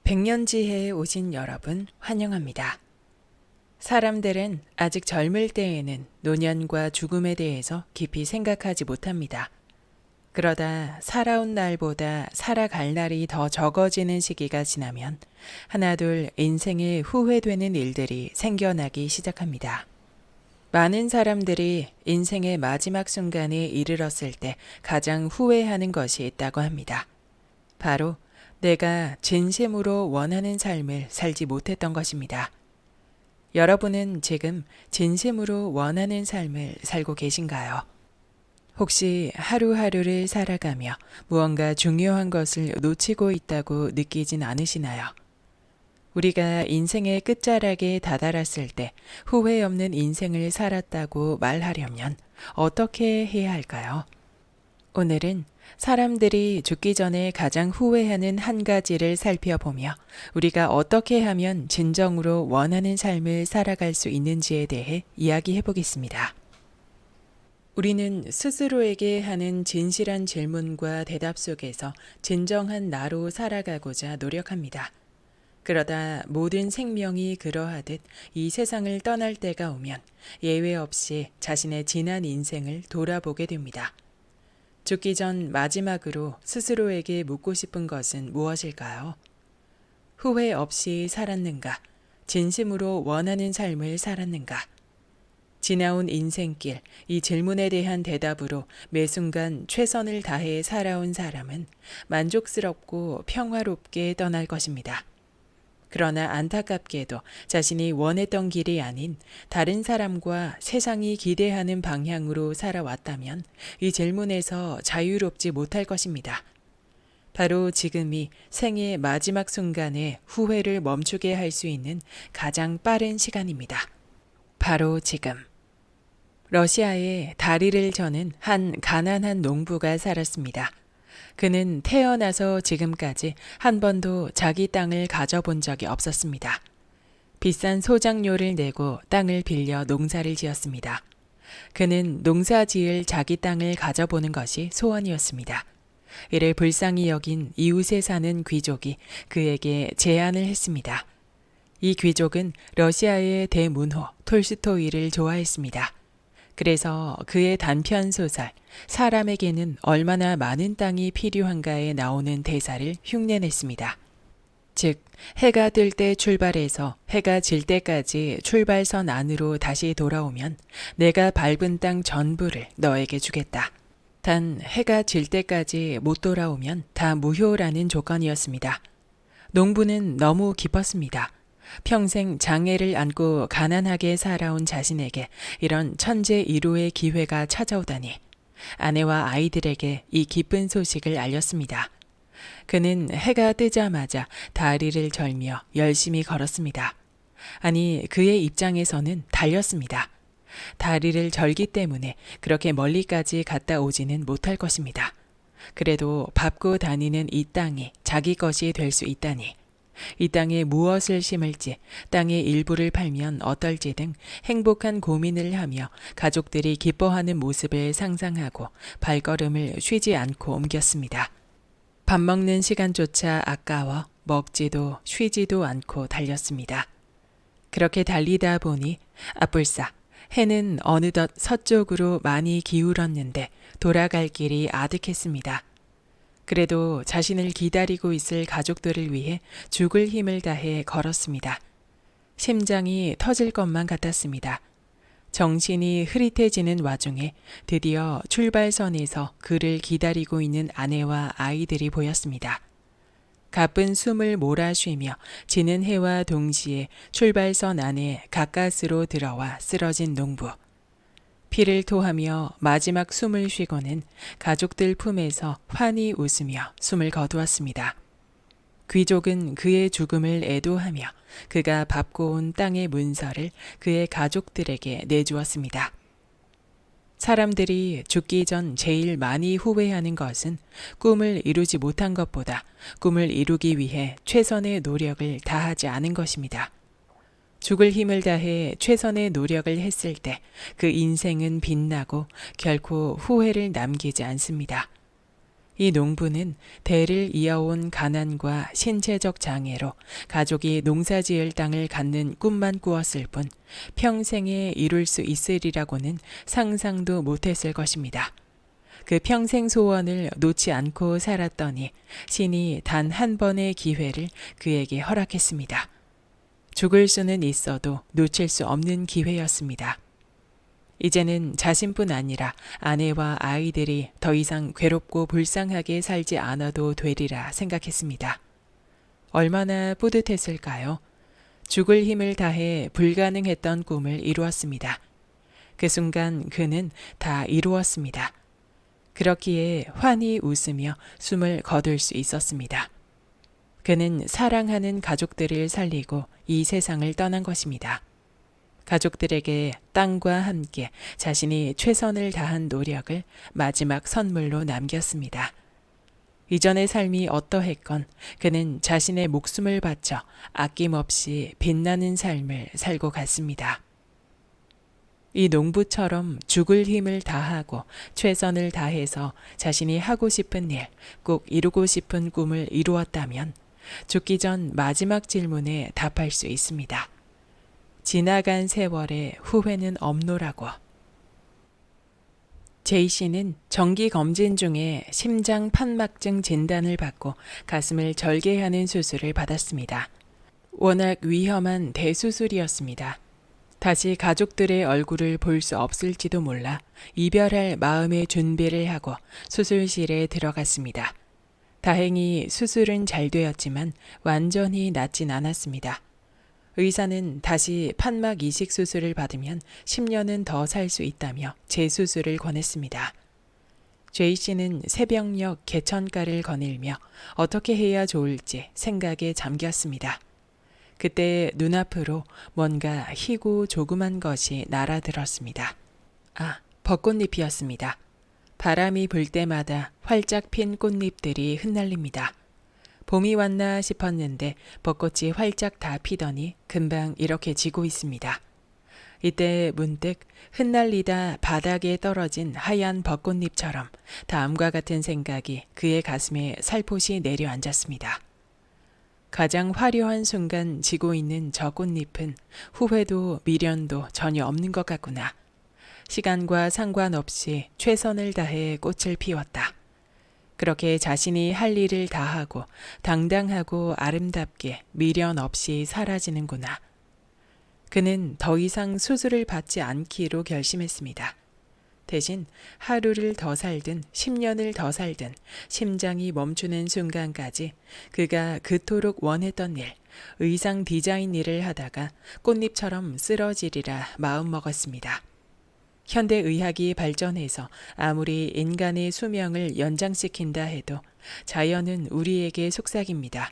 백년지혜에 오신 여러분 환영합니다. 사람들은 아직 젊을 때에는 노년과 죽음에 대해서 깊이 생각하지 못합니다. 그러다 살아온 날보다 살아갈 날이 더 적어지는 시기가 지나면 하나둘 인생에 후회되는 일들이 생겨나기 시작합니다. 많은 사람들이 인생의 마지막 순간에 이르렀을 때 가장 후회하는 것이 있다고 합니다. 바로 내가 진심으로 원하는 삶을 살지 못했던 것입니다. 여러분은 지금 진심으로 원하는 삶을 살고 계신가요? 혹시 하루하루를 살아가며 무언가 중요한 것을 놓치고 있다고 느끼진 않으시나요? 우리가 인생의 끝자락에 다다랐을 때 후회 없는 인생을 살았다고 말하려면 어떻게 해야 할까요? 오늘은 사람들이 죽기 전에 가장 후회하는 한 가지를 살펴보며 우리가 어떻게 하면 진정으로 원하는 삶을 살아갈 수 있는지에 대해 이야기해 보겠습니다. 우리는 스스로에게 하는 진실한 질문과 대답 속에서 진정한 나로 살아가고자 노력합니다. 그러다 모든 생명이 그러하듯 이 세상을 떠날 때가 오면 예외 없이 자신의 지난 인생을 돌아보게 됩니다. 죽기 전 마지막으로 스스로에게 묻고 싶은 것은 무엇일까요? 후회 없이 살았는가? 진심으로 원하는 삶을 살았는가? 지나온 인생길, 이 질문에 대한 대답으로 매 순간 최선을 다해 살아온 사람은 만족스럽고 평화롭게 떠날 것입니다. 그러나 안타깝게도 자신이 원했던 길이 아닌 다른 사람과 세상이 기대하는 방향으로 살아왔다면 이 질문에서 자유롭지 못할 것입니다. 바로 지금이 생의 마지막 순간에 후회를 멈추게 할 수 있는 가장 빠른 시간입니다. 바로 지금. 러시아에 다리를 저는 한 가난한 농부가 살았습니다. 그는 태어나서 지금까지 한 번도 자기 땅을 가져본 적이 없었습니다. 비싼 소작료를 내고 땅을 빌려 농사를 지었습니다. 그는 농사 지을 자기 땅을 가져보는 것이 소원이었습니다. 이를 불쌍히 여긴 이웃에 사는 귀족이 그에게 제안을 했습니다. 이 귀족은 러시아의 대문호 톨스토이를 좋아했습니다. 그래서 그의 단편 소설 사람에게는 얼마나 많은 땅이 필요한가에 나오는 대사를 흉내냈습니다. 즉, 해가 뜰 때 출발해서 해가 질 때까지 출발선 안으로 다시 돌아오면 내가 밟은 땅 전부를 너에게 주겠다. 단 해가 질 때까지 못 돌아오면 다 무효라는 조건이었습니다. 농부는 너무 기뻤습니다. 평생 장애를 안고 가난하게 살아온 자신에게 이런 천재 1호의 기회가 찾아오다니 아내와 아이들에게 이 기쁜 소식을 알렸습니다. 그는 해가 뜨자마자 다리를 절며 열심히 걸었습니다. 아니, 그의 입장에서는 달렸습니다. 다리를 절기 때문에 그렇게 멀리까지 갔다 오지는 못할 것입니다. 그래도 밟고 다니는 이 땅이 자기 것이 될 수 있다니. 이 땅에 무엇을 심을지, 땅의 일부를 팔면 어떨지 등 행복한 고민을 하며 가족들이 기뻐하는 모습을 상상하고 발걸음을 쉬지 않고 옮겼습니다. 밥 먹는 시간조차 아까워 먹지도 쉬지도 않고 달렸습니다. 그렇게 달리다 보니 아뿔싸 해는 어느덧 서쪽으로 많이 기울었는데 돌아갈 길이 아득했습니다. 그래도 자신을 기다리고 있을 가족들을 위해 죽을 힘을 다해 걸었습니다. 심장이 터질 것만 같았습니다. 정신이 흐릿해지는 와중에 드디어 출발선에서 그를 기다리고 있는 아내와 아이들이 보였습니다. 가쁜 숨을 몰아쉬며 지는 해와 동시에 출발선 안에 가까스로 들어와 쓰러진 농부. 피를 토하며 마지막 숨을 쉬고는 가족들 품에서 환히 웃으며 숨을 거두었습니다. 귀족은 그의 죽음을 애도하며 그가 밟고 온 땅의 문서를 그의 가족들에게 내주었습니다. 사람들이 죽기 전 제일 많이 후회하는 것은 꿈을 이루지 못한 것보다 꿈을 이루기 위해 최선의 노력을 다하지 않은 것입니다. 죽을 힘을 다해 최선의 노력을 했을 때 그 인생은 빛나고 결코 후회를 남기지 않습니다. 이 농부는 대를 이어온 가난과 신체적 장애로 가족이 농사지을 땅을 갖는 꿈만 꾸었을 뿐 평생에 이룰 수 있으리라고는 상상도 못했을 것입니다. 그 평생 소원을 놓지 않고 살았더니 신이 단 한 번의 기회를 그에게 허락했습니다. 죽을 수는 있어도 놓칠 수 없는 기회였습니다. 이제는 자신뿐 아니라 아내와 아이들이 더 이상 괴롭고 불쌍하게 살지 않아도 되리라 생각했습니다. 얼마나 뿌듯했을까요? 죽을 힘을 다해 불가능했던 꿈을 이루었습니다. 그 순간 그는 다 이루었습니다. 그렇기에 환히 웃으며 숨을 거둘 수 있었습니다. 그는 사랑하는 가족들을 살리고 이 세상을 떠난 것입니다. 가족들에게 땅과 함께 자신이 최선을 다한 노력을 마지막 선물로 남겼습니다. 이전의 삶이 어떠했건 그는 자신의 목숨을 바쳐 아낌없이 빛나는 삶을 살고 갔습니다. 이 농부처럼 죽을 힘을 다하고 최선을 다해서 자신이 하고 싶은 일, 꼭 이루고 싶은 꿈을 이루었다면 죽기 전 마지막 질문에 답할 수 있습니다. 지나간 세월의 후회는 없노라고. 제이 씨는 정기 검진 중에 심장 판막증 진단을 받고 가슴을 절개하는 수술을 받았습니다. 워낙 위험한 대수술이었습니다. 다시 가족들의 얼굴을 볼 수 없을지도 몰라 이별할 마음의 준비를 하고 수술실에 들어갔습니다. 다행히 수술은 잘 되었지만 완전히 낫진 않았습니다. 의사는 다시 판막 이식 수술을 받으면 10년은 더 살 수 있다며 재수술을 권했습니다. 제이 씨는 새벽녘 개천가를 거닐며 어떻게 해야 좋을지 생각에 잠겼습니다. 그때 눈앞으로 뭔가 희고 조그만 것이 날아들었습니다. 벚꽃잎이었습니다. 바람이 불 때마다 활짝 핀 꽃잎들이 흩날립니다. 봄이 왔나 싶었는데 벚꽃이 활짝 다 피더니 금방 이렇게 지고 있습니다. 이때 문득 흩날리다 바닥에 떨어진 하얀 벚꽃잎처럼 다음과 같은 생각이 그의 가슴에 살포시 내려앉았습니다. 가장 화려한 순간 지고 있는 저 꽃잎은 후회도 미련도 전혀 없는 것 같구나. 시간과 상관없이 최선을 다해 꽃을 피웠다. 그렇게 자신이 할 일을 다하고 당당하고 아름답게 미련 없이 사라지는구나. 그는 더 이상 수술을 받지 않기로 결심했습니다. 대신 하루를 더 살든 10년을 더 살든 심장이 멈추는 순간까지 그가 그토록 원했던 일, 의상 디자인 일을 하다가 꽃잎처럼 쓰러지리라 마음먹었습니다. 현대의학이 발전해서 아무리 인간의 수명을 연장시킨다 해도 자연은 우리에게 속삭입니다.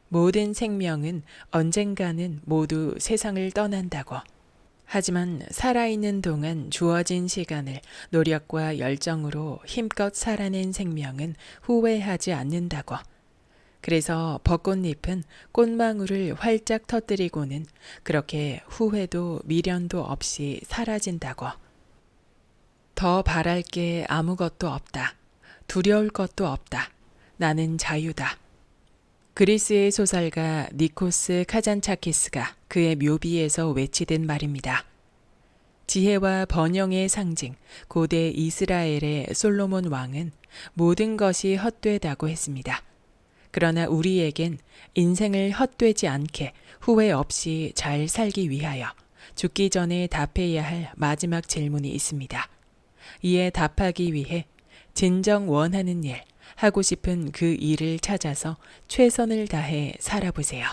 모든 생명은 언젠가는 모두 세상을 떠난다고. 하지만 살아있는 동안 주어진 시간을 노력과 열정으로 힘껏 살아낸 생명은 후회하지 않는다고. 그래서 벚꽃잎은 꽃망울을 활짝 터뜨리고는 그렇게 후회도 미련도 없이 사라진다고. 더 바랄 게 아무것도 없다. 두려울 것도 없다. 나는 자유다. 그리스의 소설가 니코스 카잔차키스가 그의 묘비에서 외치던 말입니다. 지혜와 번영의 상징, 고대 이스라엘의 솔로몬 왕은 모든 것이 헛되다고 했습니다. 그러나 우리에겐 인생을 헛되지 않게 후회 없이 잘 살기 위하여 죽기 전에 답해야 할 마지막 질문이 있습니다. 이에 답하기 위해 진정 원하는 일, 하고 싶은 그 일을 찾아서 최선을 다해 살아보세요.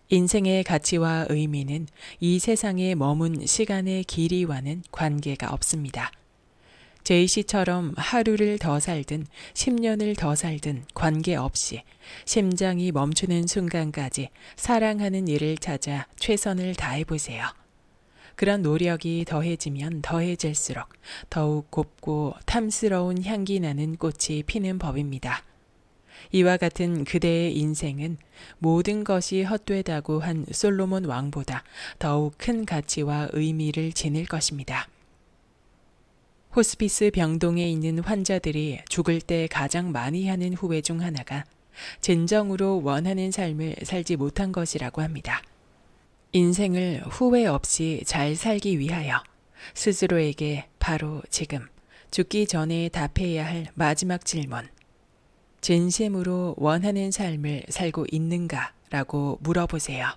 인생의 가치와 의미는 이 세상에 머문 시간의 길이와는 관계가 없습니다. 제이 씨처럼 하루를 더 살든 10년을 더 살든 관계없이 심장이 멈추는 순간까지 사랑하는 일을 찾아 최선을 다해보세요. 그런 노력이 더해지면 더해질수록 더욱 곱고 탐스러운 향기 나는 꽃이 피는 법입니다. 이와 같은 그대의 인생은 모든 것이 헛되다고 한 솔로몬 왕보다 더욱 큰 가치와 의미를 지닐 것입니다. 호스피스 병동에 있는 환자들이 죽을 때 가장 많이 하는 후회 중 하나가 진정으로 원하는 삶을 살지 못한 것이라고 합니다. 인생을 후회 없이 잘 살기 위하여 스스로에게 바로 지금 죽기 전에 답해야 할 마지막 질문. 진심으로 원하는 삶을 살고 있는가? 라고 물어보세요.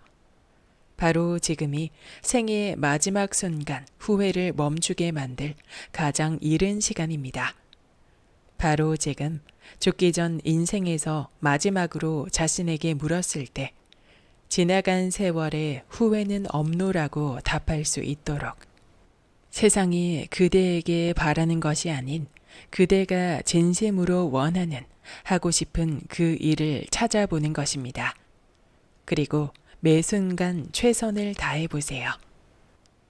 바로 지금이 생애의 마지막 순간 후회를 멈추게 만들 가장 이른 시간입니다. 바로 지금 죽기 전 인생에서 마지막으로 자신에게 물었을 때 지나간 세월에 후회는 없노라고 답할 수 있도록 세상이 그대에게 바라는 것이 아닌 그대가 진심으로 원하는 하고 싶은 그 일을 찾아보는 것입니다. 그리고 매 순간 최선을 다해 보세요.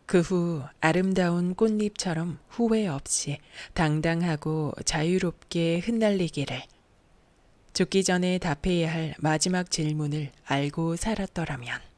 그 후 아름다운 꽃잎처럼 후회 없이 당당하고 자유롭게 흩날리기를. 죽기 전에 답해야 할 마지막 질문을 알고 살았더라면.